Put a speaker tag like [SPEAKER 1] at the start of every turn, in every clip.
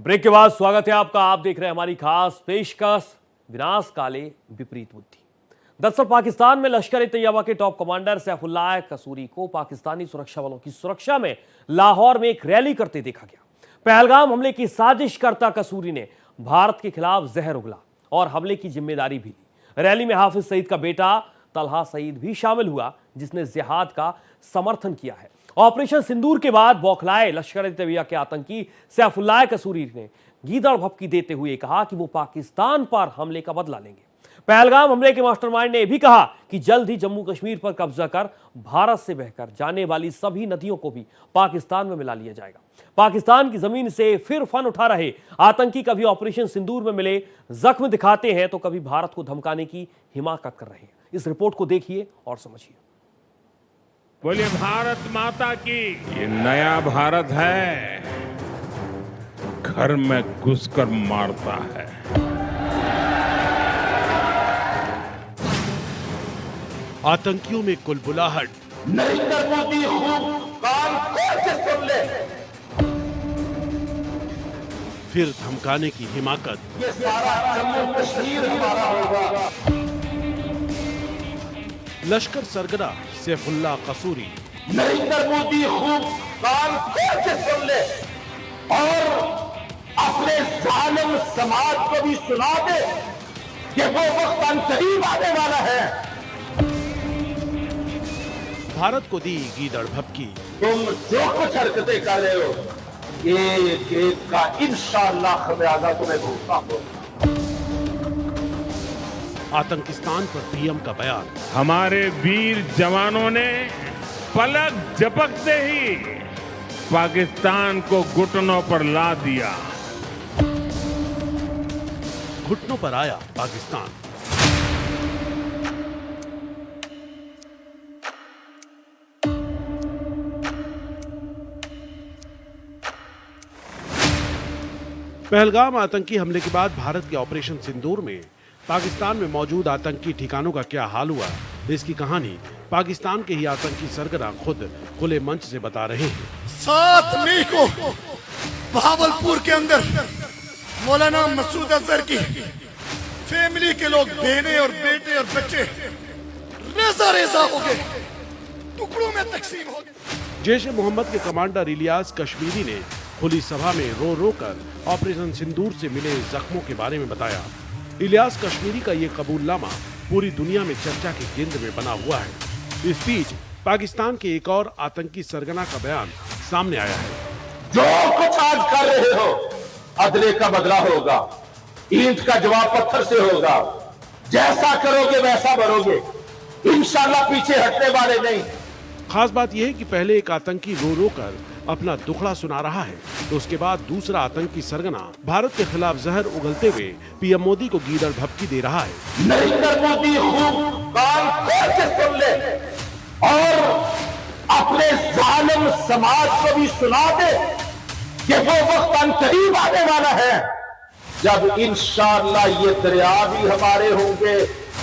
[SPEAKER 1] Break के बाद स्वागत है आपका। आप देख रहे हैं हमारी खास पेशकश विनाश काले विपरीत बुद्धि। दरअसल पाकिस्तान में लश्कर-ए-तैयबा के टॉप कमांडर सैफुल्लाह कसूरी को पाकिस्तानी सुरक्षा बलों की सुरक्षा में लाहौर में एक रैली करते देखा गया। पहलगाम हमले की साजिश करता कसूरी ने भारत के खिलाफ जहर उगला और हमले की जिम्मेदारी भी ली। रैली में हाफिज सईद का बेटा तलहा सईद भी शामिल हुआ, जिसने जिहाद का समर्थन किया है। ऑपरेशन सिंदूर के बाद बौखलाए लश्कर-ए-तैयबा के आतंकी सैफुल्लाह कसूरी ने गीदड़ भपकी देते हुए कहा कि वो पाकिस्तान पर हमले का बदला लेंगे। पहलगाम हमले के मास्टरमाइंड ने यह भी कहा कि जल्द ही जम्मू कश्मीर पर कब्जा कर भारत से बहकर जाने वाली सभी नदियों को भी पाकिस्तान में मिला लिया जाएगा। पाकिस्तान की जमीन से फिर फन उठा रहे आतंकी कभी ऑपरेशन सिंदूर में मिले जख्म दिखाते हैं तो कभी भारत को धमकाने की हिमाकत कर रहे हैं। इस रिपोर्ट को देखिए और समझिए।
[SPEAKER 2] बोलिए भारत माता की। ये नया भारत है, घर में घुसकर मारता है।
[SPEAKER 3] आतंकियों में कुलबुलाहट,
[SPEAKER 4] नरेंद्र मोदी खूब कान खोल के सुन ले।
[SPEAKER 3] फिर धमकाने की हिमाकत।
[SPEAKER 4] ये सारा जम्मू कश्मीर हमारा होगा।
[SPEAKER 3] लश्कर सरगना सैफुल्लाह कसूरी।
[SPEAKER 4] नरेंद्र मोदी खूब कान खोल के सुन ले और अपने जालिम समाज को भी सुना दे कि वो वक्त करीब आने वाला है।
[SPEAKER 3] भारत को दी गीदड़ भपकी।
[SPEAKER 4] तुम जो कुछ हरकतें कर रहे हो, एक एक का इंशाअल्लाह खमियाजा तुम्हें भुगतना होगा।
[SPEAKER 3] आतंकिस्तान पर पीएम का बयान।
[SPEAKER 2] हमारे वीर जवानों ने पलक झपकते ही पाकिस्तान को घुटनों पर ला दिया।
[SPEAKER 3] घुटनों पर आया पाकिस्तान। पहलगाम आतंकी हमले के बाद भारत के ऑपरेशन सिंदूर में पाकिस्तान में मौजूद आतंकी ठिकानों का क्या हाल हुआ, इसकी कहानी पाकिस्तान के ही आतंकी सरगना खुद खुले मंच से बता रहे हैं।
[SPEAKER 5] 7 मई को बहावलपुर के अंदर मौलाना मसूद अजहर की फैमिली के लोग, बहनें और बेटे और बच्चे रेजा रेजा हो गए, टुकड़ों में तकसीम हो गए।
[SPEAKER 3] जैश ए मोहम्मद के कमांडर इलियास कश्मीरी ने खुली सभा में रो रो कर ऑपरेशन सिंदूर से मिले जख्मों के बारे में बताया। इलियास कश्मीरी का ये कबूलनामा पूरी दुनिया में चर्चा के केंद्र में बना हुआ है। इस बीच पाकिस्तान के एक और आतंकी सरगना का बयान सामने आया है।
[SPEAKER 4] जो कुछ आज कर रहे हो, अदले का बदला होगा, ईंट का जवाब पत्थर से होगा। जैसा करोगे वैसा भरोगे, इंशाल्लाह पीछे हटने वाले नहीं।
[SPEAKER 3] खास बात यह है कि पहले एक आतंकी रो रो कर अपना दुखड़ा सुना रहा है, तो उसके बाद दूसरा आतंकी सरगना भारत के खिलाफ जहर उगलते हुए पीएम मोदी को गीदड़ भपकी दे रहा है।
[SPEAKER 4] नरेंद्र मोदी खूब कान खोल के सुन ले और अपने जालिम समाज को भी सुना दे कि वो वक्त करीब आने वाला है जब इंशाअल्लाह ये दरिया भी हमारे होंगे,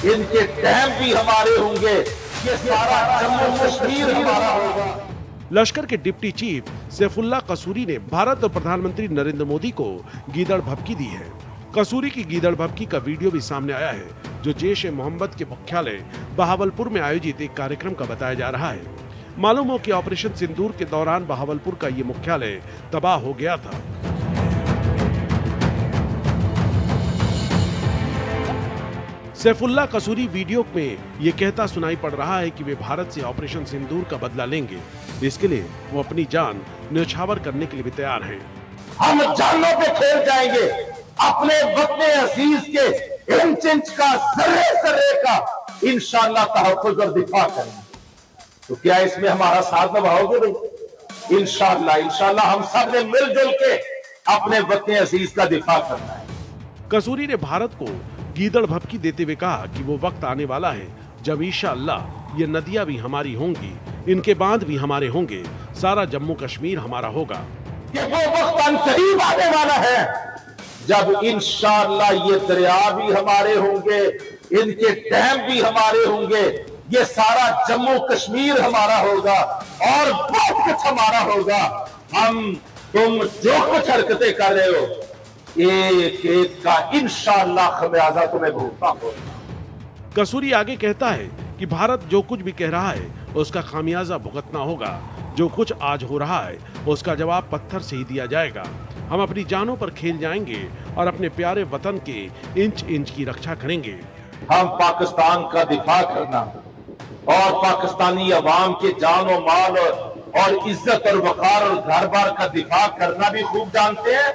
[SPEAKER 4] इनके डैम भी हमारे होंगे, ये सारा जम्मू कश्मीर हमारा होगा।
[SPEAKER 3] लश्कर के डिप्टी चीफ सैफुल्लाह कसूरी ने भारत और प्रधानमंत्री नरेंद्र मोदी को गीदड़ भपकी दी है। कसूरी की गीदड़ भपकी का वीडियो भी सामने आया है, जो जैश ए मोहम्मद के मुख्यालय बहावलपुर में आयोजित एक कार्यक्रम का बताया जा रहा है। मालूम हो कि ऑपरेशन सिंदूर के दौरान बहावलपुर का ये मुख्यालय तबाह हो गया था। सैफुल्लाह कसूरी वीडियो में ये कहता सुनाई पड़ रहा है कि वे भारत से ऑपरेशन सिंदूर का बदला लेंगे। इसके लिए वो अपनी जान न्यौछावर करने के लिए भी तैयार हैं।
[SPEAKER 4] हम जानों पे खेल जाएंगे, अपने वतन अजीज के इंच इंच का, जर्रे जर्रे का इंशाअल्लाह तहफ़्फ़ुज़ और दिफा करेंगे। तो क्या इसमें हमारा साथ निभाओगे भाई? इंशाअल्लाह इंशाअल्लाह हम सब ने मिलजुल के अपने वतन अजीज का दिफा करना है।
[SPEAKER 3] कसूरी ने भारत को गीदड़ भपकी देते हुए कहा कि वो वक्त आने वाला है जब इंशाअल्लाह ये नदियां भी हमारी होंगी, इनके बांध भी हमारे होंगे, सारा जम्मू कश्मीर हमारा होगा।
[SPEAKER 4] ये वो वक्त करीब आने वाला है जब इंशाअल्लाह ये दरिया भी हमारे होंगे, इनके डैम भी हमारे होंगे, ये सारा जम्मू कश्मीर हमारा होगा और बहुत कुछ हमारा होगा। हम तुम जो कुछ हरकतें कर रहे हो, एक एक का इंशाअल्लाह खमियाजा तुम्हें भुगतना होगा।
[SPEAKER 3] कसूरी आगे कहता है कि भारत जो कुछ भी कह रहा है उसका खामियाजा भुगतना होगा। जो कुछ आज हो रहा है उसका जवाब पत्थर से ही दिया जाएगा। हम अपनी जानों पर खेल जाएंगे और अपने प्यारे वतन के इंच इंच की रक्षा करेंगे।
[SPEAKER 4] हम पाकिस्तान का दिफा करना और पाकिस्तानी अवाम के जान और माल और इज्जत और वकार और घर बार का दिफा करना भी खूब जानते हैं,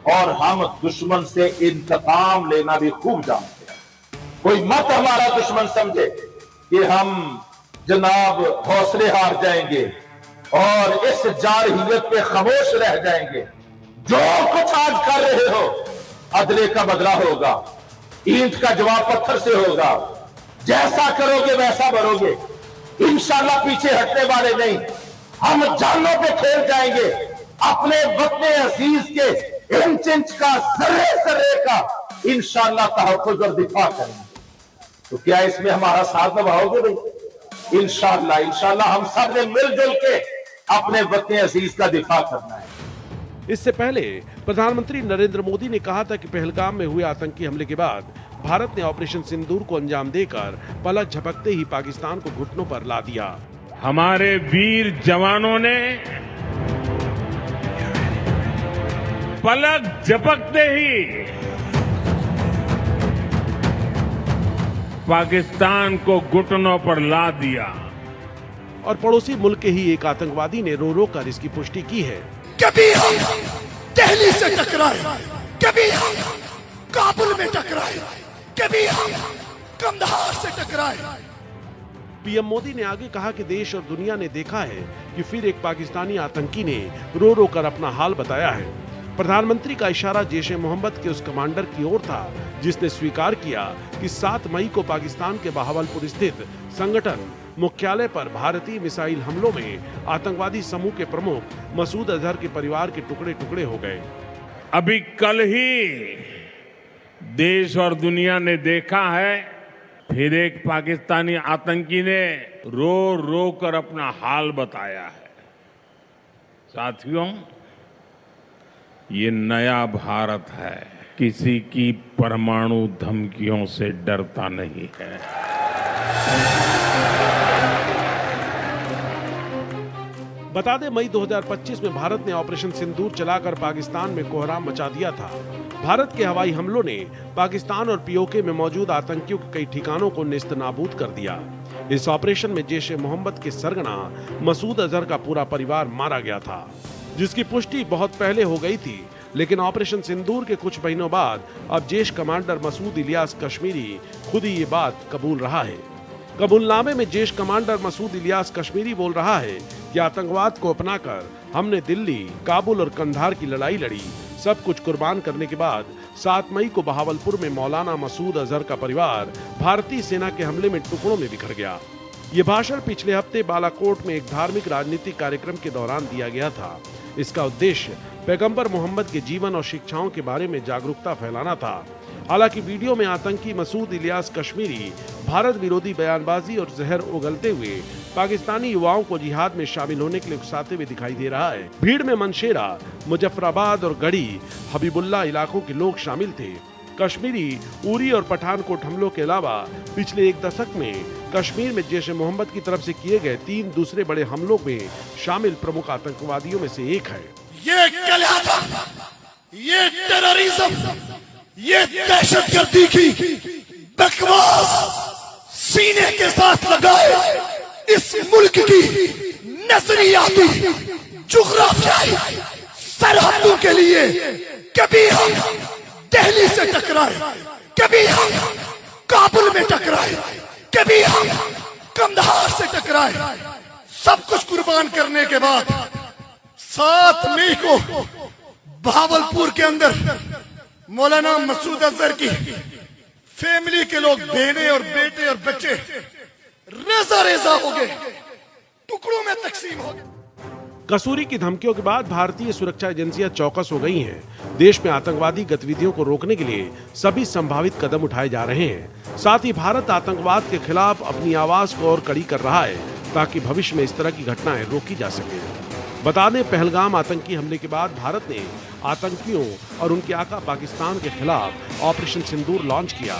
[SPEAKER 4] और हम दुश्मन से इंतकाम लेना भी खूब जानते हैं। कोई मत हमारा दुश्मन समझे कि हम जनाब हौसले हार जाएंगे और इस जारहियत पे खामोश रह जाएंगे। जो कुछ आज कर रहे हो अदले का बदला होगा, ईंट का जवाब पत्थर से होगा। जैसा करोगे वैसा भरोगे, इंशाल्लाह पीछे हटने वाले नहीं। हम जानों पे खेल जाएंगे, अपने वतन अजीज के इंच इंच का जर्रे जर्रे का इंशाल्लाह तहफ़्फ़ुज़ और दिफा करेंगे। तो क्या इसमें हमारा साथ निभाओगे भाई? इंशाल्लाह इंशाल्लाह हम सब ने मिलजुल के अपने वतन अजीज का दिफा करना है।
[SPEAKER 3] इससे पहले प्रधानमंत्री नरेंद्र मोदी ने कहा था कि पहलगाम में हुए आतंकी हमले के बाद भारत ने ऑपरेशन सिंदूर को अंजाम देकर पलक झपकते ही पाकिस्तान को घुटनों पर ला दिया।
[SPEAKER 2] हमारे वीर जवानों ने पलक झपकते ही पाकिस्तान को घुटनों पर ला दिया।
[SPEAKER 3] और पड़ोसी मुल्क के ही एक आतंकवादी ने रो रो कर इसकी पुष्टि की है।
[SPEAKER 5] कभी हम दिल्ली से टकराए, कभी हम काबुल में टकराए, कभी हम कंधार से टकराए।
[SPEAKER 3] पीएम मोदी ने आगे कहा कि देश और दुनिया ने देखा है कि फिर एक पाकिस्तानी आतंकी ने रो रो कर अपना हाल बताया है। प्रधानमंत्री का इशारा जैश ए मोहम्मद के उस कमांडर की ओर था जिसने स्वीकार किया कि 7 मई को पाकिस्तान के बहावलपुर स्थित संगठन मुख्यालय पर भारतीय मिसाइल हमलों में आतंकवादी समूह के प्रमुख मसूद अजहर के परिवार के टुकड़े टुकड़े हो गए।
[SPEAKER 2] अभी कल ही देश और दुनिया ने देखा है, फिर एक पाकिस्तानी आतंकी ने रो रो कर अपना हाल बताया है। साथियों, ये नया भारत है, किसी की परमाणु धमकियों से डरता नहीं है।
[SPEAKER 3] बता दें, मई 2025 में भारत ने ऑपरेशन सिंदूर चलाकर पाकिस्तान में कोहराम मचा दिया था। भारत के हवाई हमलों ने पाकिस्तान और पीओके में मौजूद आतंकियों के कई ठिकानों को नेस्तनाबूद कर दिया। इस ऑपरेशन में जैश ए मोहम्मद के सरगना मसूद अजहर का पूरा परिवार मारा गया था, जिसकी पुष्टि बहुत पहले हो गई थी। लेकिन ऑपरेशन सिंदूर के कुछ महीनों बाद अब जैश कमांडर मसूद इलियास कश्मीरी खुद ही ये बात कबूल रहा है। कबूलनामे में जैश कमांडर मसूद इलियास कश्मीरी बोल रहा है कि आतंकवाद को अपनाकर हमने दिल्ली, काबुल और कंधार की लड़ाई लड़ी। सब कुछ कुर्बान करने के बाद 7 मई को बहावलपुर में मौलाना मसूद अजहर का परिवार भारतीय सेना के हमले में टुकड़ों में बिखर गया। ये भाषण पिछले हफ्ते बालाकोट में एक धार्मिक राजनीतिक कार्यक्रम के दौरान दिया गया था। इसका उद्देश्य पैगंबर मोहम्मद के जीवन और शिक्षाओं के बारे में जागरूकता फैलाना था। हालांकि वीडियो में आतंकी मसूद इलियास कश्मीरी भारत विरोधी बयानबाजी और जहर उगलते हुए पाकिस्तानी युवाओं को जिहाद में शामिल होने के लिए उकसाते हुए दिखाई दे रहा है। भीड़ में मनशेरा, मुजफ्फराबाद और गढ़ी, हबीबुल्ला इलाकों के लोग शामिल थे। कश्मीरी, उरी और पठानकोट हमलों के अलावा पिछले 1 दशक में कश्मीर में जैश ए मोहम्मद की तरफ से किए गए 3 दूसरे बड़े हमलों में शामिल प्रमुख आतंकवादियों में से एक है।
[SPEAKER 5] ये कल्याण, ये टेररिज्म, ये दहशतगर्दी की बकवास सीने के साथ लगाए इस मुल्क की नजरियाती जुग्राफियाई सरहदों के लिए कभी हम दिल्ली से टकराए, कभी हम काबुल में टकराए, कभी हम कंधार से टकराए। सब कुछ कुर्बान करने के बाद 7 मई को बहावलपुर के अंदर मौलाना मसूद अजहर की फैमिली के लोग, बहनें और बेटे और बच्चे रेजा रेजा हो गए, टुकड़ों में तकसीम हो गए।
[SPEAKER 3] कसूरी की धमकियों के बाद भारतीय सुरक्षा एजेंसियां चौकस हो गई हैं। देश में आतंकवादी गतिविधियों को रोकने के लिए सभी संभावित कदम उठाए जा रहे हैं। साथ ही भारत आतंकवाद के खिलाफ अपनी आवाज को और कड़ी कर रहा है ताकि भविष्य में इस तरह की घटनाएं रोकी जा सके। बता दें, पहलगाम आतंकी हमले के बाद भारत ने आतंकियों और उनके आका पाकिस्तान के खिलाफ ऑपरेशन सिंदूर लॉन्च किया।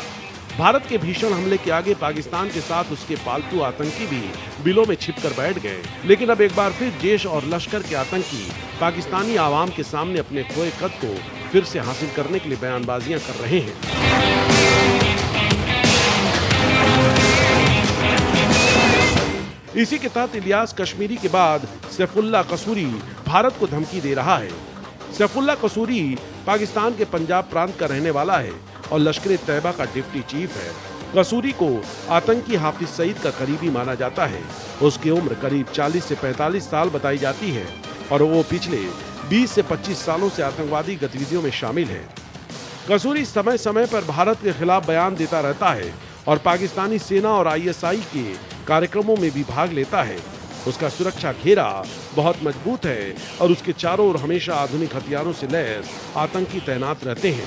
[SPEAKER 3] भारत के भीषण हमले के आगे पाकिस्तान के साथ उसके पालतू आतंकी भी बिलों में छिपकर बैठ गए। लेकिन अब एक बार फिर देश और लश्कर के आतंकी पाकिस्तानी आवाम के सामने अपने खोए कद को फिर से हासिल करने के लिए बयानबाजियां कर रहे हैं। इसी के तहत इलियास कश्मीरी के बाद सैफुल्लाह कसूरी भारत को धमकी दे रहा है। सैफुल्लाह कसूरी पाकिस्तान के पंजाब प्रांत का रहने वाला है और लश्कर तैयबा का डिप्टी चीफ है। कसूरी को आतंकी हाफिज सईद का करीबी माना जाता है। उसकी उम्र करीब 40 से 45 साल बताई जाती है और वो पिछले 20 से 25 सालों से आतंकवादी गतिविधियों में शामिल है। कसूरी समय समय पर भारत के खिलाफ बयान देता रहता है और पाकिस्तानी सेना और ISI के कार्यक्रमों में भी भाग लेता है। उसका सुरक्षा घेरा बहुत मजबूत है और उसके चारों ओर हमेशा आधुनिक हथियारों से लैस आतंकी तैनात रहते हैं।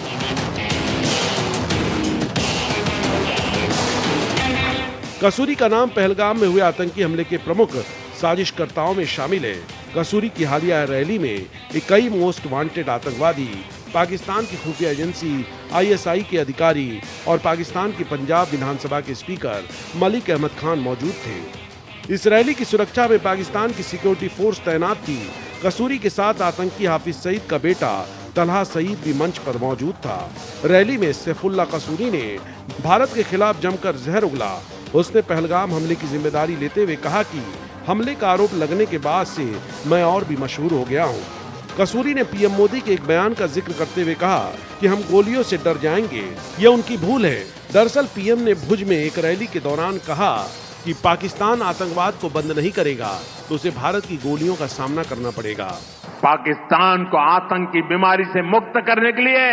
[SPEAKER 3] कसूरी का नाम पहलगाम में हुए आतंकी हमले के प्रमुख साजिशकर्ताओं में शामिल है। कसूरी की हालिया रैली में कई मोस्ट वांटेड आतंकवादी, पाकिस्तान की खुफिया एजेंसी ISI के अधिकारी और पाकिस्तान की पंजाब विधानसभा के स्पीकर मलिक अहमद खान मौजूद थे। इस रैली की सुरक्षा में पाकिस्तान की सिक्योरिटी फोर्स तैनात थी। कसूरी के साथ आतंकी हाफिज सईद का बेटा तलहा सईद भी मंच पर मौजूद था। रैली में सैफुल्लाह कसूरी ने भारत के खिलाफ जमकर जहर उगला। उसने पहलगाम हमले की जिम्मेदारी लेते हुए कहा कि हमले का आरोप लगने के बाद से मैं और भी मशहूर हो गया हूँ। कसूरी ने PM मोदी के एक बयान का जिक्र करते हुए कहा कि हम गोलियों से डर जाएंगे, यह उनकी भूल है। दरअसल PM ने भुज में एक रैली के दौरान कहा कि पाकिस्तान आतंकवाद को बंद नहीं करेगा तो उसे भारत की गोलियों का सामना करना पड़ेगा।
[SPEAKER 2] पाकिस्तान को आतंक की बीमारी से मुक्त करने के लिए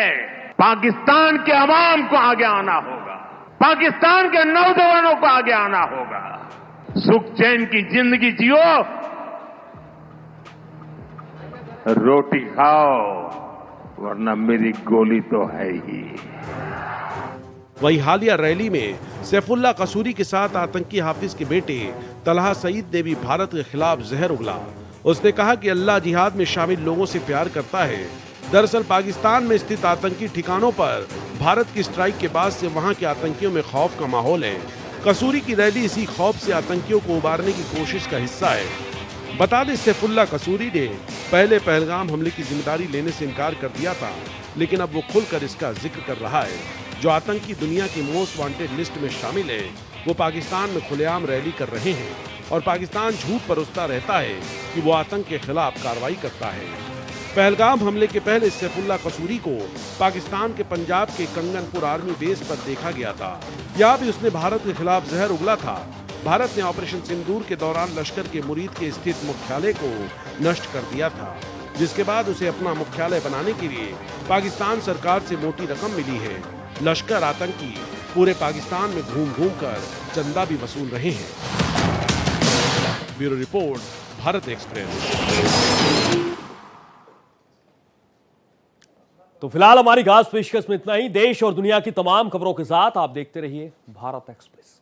[SPEAKER 2] पाकिस्तान के अवाम को आगे आना होगा, पाकिस्तान के नौजवानों को आगे आना होगा। सुख चैन की जिंदगी जियो, रोटी खाओ, वरना मेरी गोली तो है ही।
[SPEAKER 3] वही हालिया रैली में सैफुल्लाह कसूरी के साथ आतंकी हाफिज के बेटे तलहा सईद ने भी भारत के खिलाफ जहर उगला। उसने कहा कि अल्लाह जिहाद में शामिल लोगों से प्यार करता है। दरअसल पाकिस्तान में स्थित आतंकी ठिकानों पर भारत की स्ट्राइक के बाद से वहां के आतंकियों में खौफ का माहौल है। कसूरी की रैली इसी खौफ से आतंकियों को उबारने की कोशिश का हिस्सा है। बता दें, सैफुल्लाह कसूरी ने पहले पहलगाम हमले की जिम्मेदारी लेने से इनकार कर दिया था, लेकिन अब वो खुलकर इसका जिक्र कर रहा है। जो आतंकी दुनिया की मोस्ट वांटेड लिस्ट में शामिल है, वो पाकिस्तान में खुलेआम रैली कर रहे हैं और पाकिस्तान झूठ परोसता रहता है कि वो आतंक के खिलाफ कार्रवाई करता है। पहलगाम हमले के पहले सैफुल्लाह कसूरी को पाकिस्तान के पंजाब के कंगनपुर आर्मी बेस पर देखा गया था। यहाँ भी उसने भारत के खिलाफ जहर उगला था। भारत ने ऑपरेशन सिंदूर के दौरान लश्कर के मुरीद के स्थित मुख्यालय को नष्ट कर दिया था, जिसके बाद उसे अपना मुख्यालय बनाने के लिए पाकिस्तान सरकार से मोटी रकम मिली है। लश्कर आतंकी पूरे पाकिस्तान में घूम घूम कर चंदा भी वसूल रहे हैं। Bureau report, Bharat express.
[SPEAKER 1] तो फिलहाल हमारी खास पेशकश में इतना ही। देश और दुनिया की तमाम खबरों के साथ आप देखते रहिए भारत एक्सप्रेस।